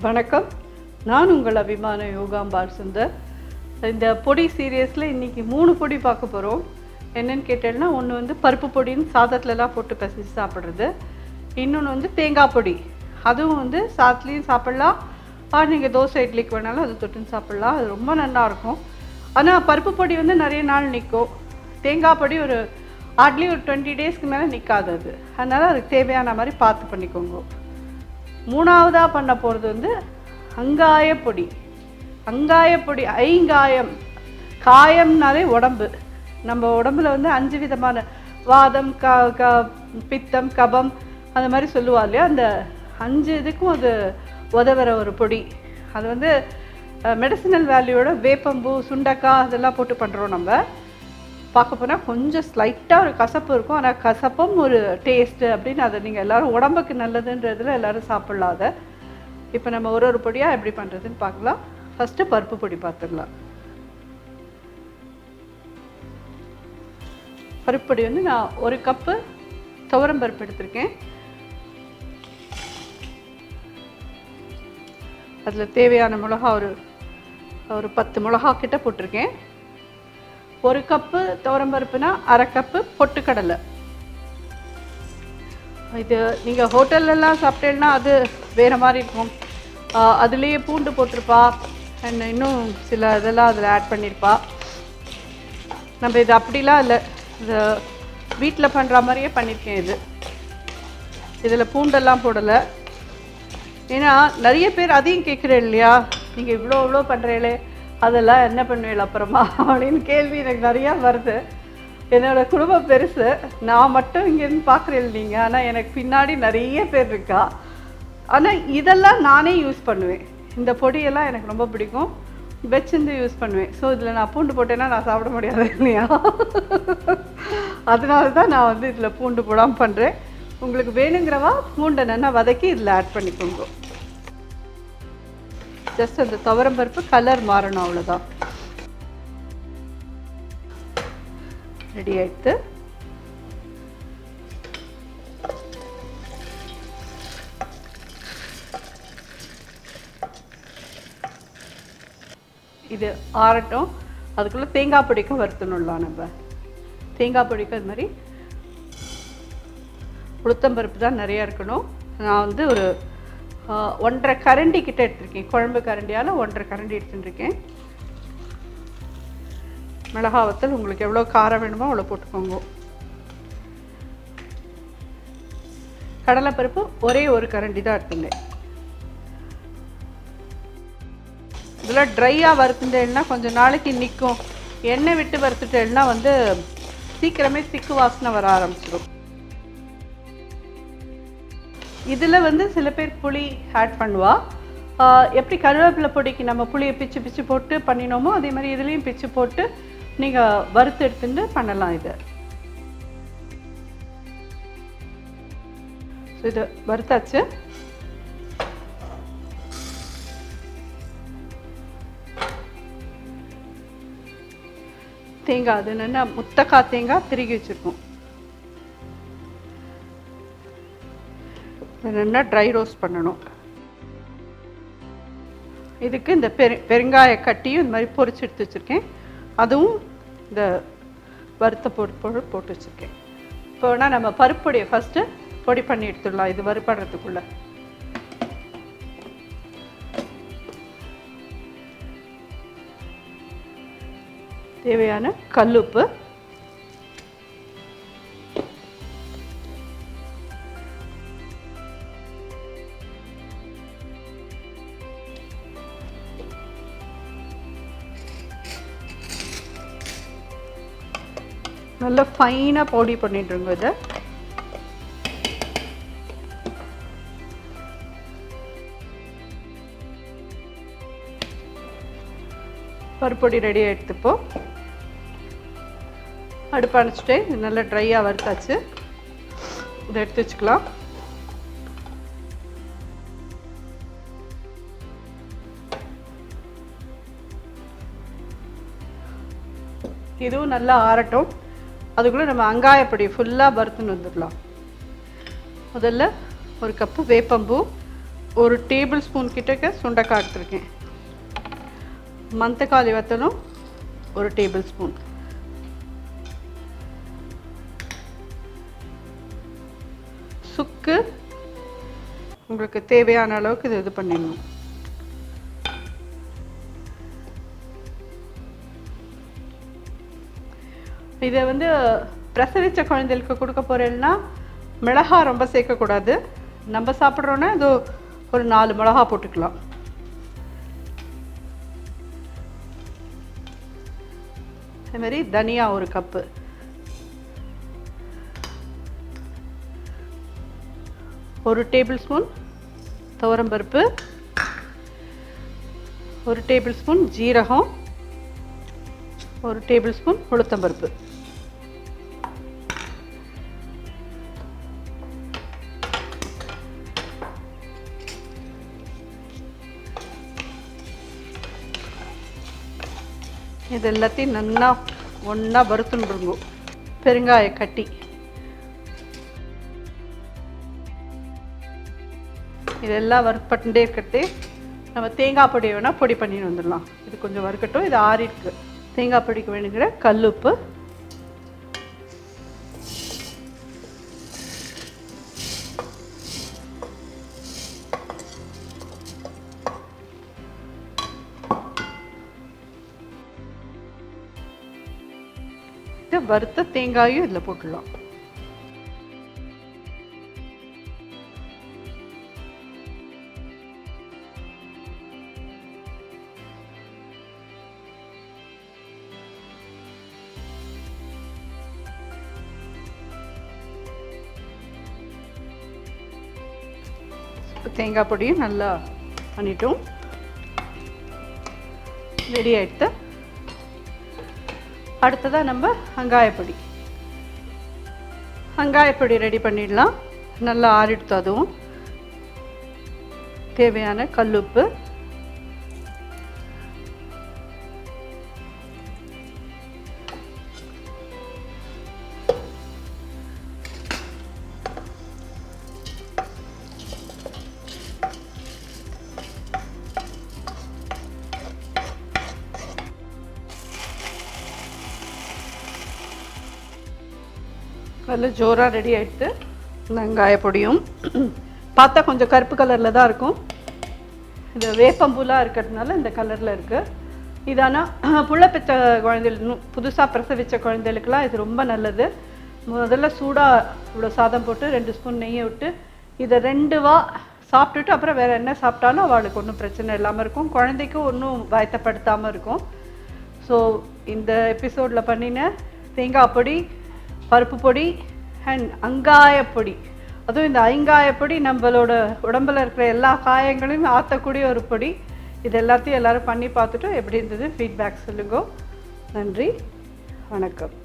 வணக்கம், நான் உங்கள் அபிமான யோகாம்பால் சுந்தர். இந்த பொடி சீரியஸில் இன்றைக்கி 3 பொடி பார்க்க போகிறோம். என்னென்னு கேட்டேன்னா, ஒன்று வந்து பருப்பு பொடின்னு சாதத்துலலாம் போட்டு பிசைஞ்சு சாப்பிட்றது. இன்னொன்று வந்து தேங்காய் பொடி, அதுவும் வந்து சாதத்துலேயும் சாப்பிட்லாம். நீங்கள் தோசை இட்லிக்கு வேணாலும் அது தொட்டுன்னு சாப்பிட்லாம். அது ரொம்ப நல்லாயிருக்கும். ஆனால் பருப்பு பொடி வந்து நிறைய நாள் நிற்கும். தேங்காய் பொடி ஒரு ஹார்ட்லி ஒரு 20 டேஸ்க்கு மேலே நிற்காது. அது அதனால் அதுக்கு தேவையான மாதிரி பார்த்து பண்ணிக்கோங்க. மூணாவதாக பண்ண போகிறது வந்து அங்காய பொடி. அங்காய பொடி ஐங்காயம். காயம்னாலே உடம்பு. நம்ம உடம்புல வந்து 5 விதமான வாதம், பித்தம், கபம் அந்த மாதிரி சொல்லுவா இல்லையா, அந்த 5 இதுக்கும் அது உதவுற ஒரு பொடி. அது வந்து மெடிசினல் வேல்யூவோட வேப்பம்பூ, சுண்டக்காய் அதெல்லாம் போட்டு பண்ணுறோம். நம்ம பார்க்க போனால் கொஞ்சம் ஸ்லைட்டாக ஒரு கசப்பு இருக்கும், ஆனால் கசப்பும் ஒரு டேஸ்ட்டு அப்படின்னு அதை நீங்கள் எல்லோரும் உடம்புக்கு நல்லதுன்றதில் எல்லோரும் சாப்பிட்லாம். அதை இப்போ நம்ம ஒரு பொடியாக எப்படி பண்ணுறதுன்னு பார்க்கலாம். ஃபஸ்ட்டு பருப்பு பொடி பார்த்துடலாம். பருப்பு பொடி வந்து நான் 1 கப்பு துவரம் பருப்பு எடுத்திருக்கேன். அதில் தேவையான மிளகா ஒரு 10 மிளகா கிட்ட போட்டிருக்கேன். 1 கப்பு துவரம்பருப்புனா 1/2 கப்பு பொட்டுக்கடலை. இது நீங்கள் ஹோட்டல்லலாம் சாப்பிட்டேன்னா அது வேறு மாதிரி இருக்கும். அதுலேயே பூண்டு போட்டிருப்பா, இன்னும் சில இதெல்லாம் அதில் ஆட் பண்ணியிருப்பா. நம்ம இது அப்படிலாம் இல்லை, இது வீட்டில் பண்ணுற மாதிரியே பண்ணியிருக்கேன். இதில் பூண்டெல்லாம் போடலை. ஏன்னா நிறைய பேர் அதையும் கேட்குறேன் இல்லையா, நீங்கள் இவ்வளோ பண்ணுறீங்களே அதெல்லாம் என்ன பண்ணுவேன் அப்புறமா அப்படின்னு கேள்வி எனக்கு நிறையா வருது. என்னோடய குடும்பம் பெருசு, நான் மட்டும் இங்கேருந்து பார்க்குறேன் நீங்கள், ஆனால் எனக்கு பின்னாடி நிறைய பேர் இருக்கா. ஆனால் இதெல்லாம் நானே யூஸ் பண்ணுவேன். இந்த பொடியெல்லாம் எனக்கு ரொம்ப பிடிக்கும், வச்சிருந்து யூஸ் பண்ணுவேன். ஸோ இதில் நான் பூண்டு போட்டேன்னா நான் சாப்பிட முடியாது இல்லையா, அதனால தான் நான் வந்து இதில் பூண்டு போடாமல் பண்ணுறேன். உங்களுக்கு வேணுங்கிறவா பூண்டை நல்லா வதக்கி இதில் ஆட் பண்ணிக்கோங்க. ஜஸ்ட் அந்த துவரம்பருப்பு கலர் மாறணும், அவ்வளோதான். ரெடி ஆயிடுத்து. இது ஆறட்டும். அதுக்குள்ளே தேங்காய் பொடிக்கும் வறுத்தணும்லாம். நம்ம தேங்காய் பொடிக்கும் அது மாதிரி உளுத்தம்பருப்பு தான் நிறையா இருக்கணும். நான் வந்து ஒரு 1.5 கரண்டி கிட்ட எடுத்துருக்கேன். குழம்பு கரண்டியால் 1.5 கரண்டி எடுத்துட்டுருக்கேன். மிளகா வத்தல் உங்களுக்கு எவ்வளோ காரம் வேணுமோ அவ்வளோ போட்டுக்கோங்க. கடலைப்பருப்பு ஒரே 1 கரண்டி தான் எடுத்துட்டேன். இதெல்லாம் ட்ரையாக வறுத்துட்டேன்னா கொஞ்சம் நாளைக்கு நிற்கும். எண்ணெய் விட்டு வறுத்துட்டேன்னா வந்து சீக்கிரமே திக்கு வாசனை வர ஆரம்பிச்சிடும். இதில் வந்து சில பேர் புளி ஆட் பண்ணுவா. எப்படி கருவேப்பிலை பொடிக்கு நம்ம புளியை பிச்சு போட்டு பண்ணினோமோ அதே மாதிரி இதுலேயும் பிச்சு போட்டு நீங்கள் வறுத்து எடுத்துட்டு பண்ணலாம். இது வறுத்தாச்சு. தேங்காய் அது என்னென்னா முத்தக்காய் தேங்காய் திருகி வச்சுருக்கோம். நல்லா ட்ரை ரோஸ்ட் பண்ணணும். இதுக்கு இந்த பெருங்காய கட்டியும் இந்த மாதிரி பொரிச்சு எடுத்து வச்சுருக்கேன். அதுவும் இந்த வறுத்த போட்டு வச்சுருக்கேன். இப்போ வேணால் நம்ம பருப்பொடியை ஃபஸ்ட்டு பொடி பண்ணி எடுத்துடலாம். இது வறுபடுறதுக்குள்ள தேவையான கல்லுப்பு, நல்லா ஃபைனாக பொடி பண்ணிட்டுருங்க. இதை பருப்பொடி ரெடி எடுத்துப்போம். அடுப்பு அணைச்சிட்டு இது நல்லா ட்ரையாக வறுத்தாச்சு. இதை எடுத்து வச்சுக்கலாம். இதுவும் நல்லா ஆறட்டும். அதுக்குள்ளே நம்ம அங்காய பொடி ஃபுல்லாக வறுத்துன்னு வந்துடலாம். முதல்ல 1 கப்பு வேப்பம்பூ, ஒரு டேபிள் ஸ்பூன் கிட்டக்க சுண்டைக்காய் எடுத்துருக்கேன். மந்தக்காளி வத்தலும் ஒரு டேபிள் ஸ்பூன், சுக்கு உங்களுக்கு தேவையான அளவுக்கு இது பண்ணிடணும். இதை வந்து பிரசவித்த குழந்தைகளுக்கு கொடுக்க போகிறேன்னா மிளகா ரொம்ப சேர்க்கக்கூடாது. நம்ம சாப்பிட்றோன்னா இது ஒரு 4 மிளகா போட்டுக்கலாம். அதே மாதிரி தனியா ஒரு கப்பு, ஒரு டேபிள் ஸ்பூன் துவரம்பருப்பு, ஒரு டேபிள் ஸ்பூன் ஜீரகம், ஒரு டேபிள் ஸ்பூன் உளுத்தம்பருப்பு. இது எல்லாத்தையும் நல்லா ஒன்றா வறுத்துண்டுருங்க. பெருங்காய கட்டி இதெல்லாம் வறுப்பட்டுட்டே இருக்கிறதே நம்ம தேங்காய் பொடியை வேணால் பொடி பண்ணிட்டு வந்துடலாம். இது கொஞ்சம் வறுக்கட்டும். இது ஆறிருக்கு. தேங்காய் பொடிக்கு வேணுங்கிற கல்லுப்பு, வறுத்த தேங்காயும் இதில் போட்டுடலாம். தேங்காய் பொடியும் நல்லா பண்ணிட்டோம். ரெடி ஆகிடுத்து. அடுத்ததாக நம்ம வெங்காயப்பொடி ரெடி பண்ணிடலாம். நல்லா ஆறிடுத்து. அதுவும் தேவையான கல்லுப்பு, நல்ல ஜோராக ரெடி ஆகிடுது. வெங்காய பொடியும் பார்த்தா கொஞ்சம் கருப்பு கலரில் தான் இருக்கும். இது வேப்பம்பூலாக இருக்கிறதுனால இந்த கலரில் இருக்குது. இது ஆனால் புள்ளப்பெற்ற குழந்தைகள், புதுசாக பிரசவித்த குழந்தைகளுக்கெல்லாம் இது ரொம்ப நல்லது. முதல்ல சூடாக இவ்வளோ சாதம் போட்டு 2 ஸ்பூன் நெய்யை விட்டு இதை 2 வா சாப்பிட்டுட்டு அப்புறம் வேறு என்ன சாப்பிட்டாலும் அவளுக்கு ஒன்றும் பிரச்சனை இல்லாமல் இருக்கும். குழந்தைக்கும் ஒன்றும் பயத்தப்படுத்தாமல் இருக்கும். ஸோ இந்த எபிசோடில் பண்ணின தேங்காய் பொடி, பருப்பு பொடி அண்ட் அங்காய பொடி, அதுவும் இந்த ஐங்காய பொடி நம்மளோட உடம்பில் இருக்கிற எல்லா காயங்களையும் ஆற்றக்கூடிய ஒரு பொடி. இது எல்லாத்தையும் எல்லோரும் பண்ணி பார்த்துட்டு எப்படி இருந்தது ஃபீட்பேக் சொல்லுங்க. நன்றி, வணக்கம்.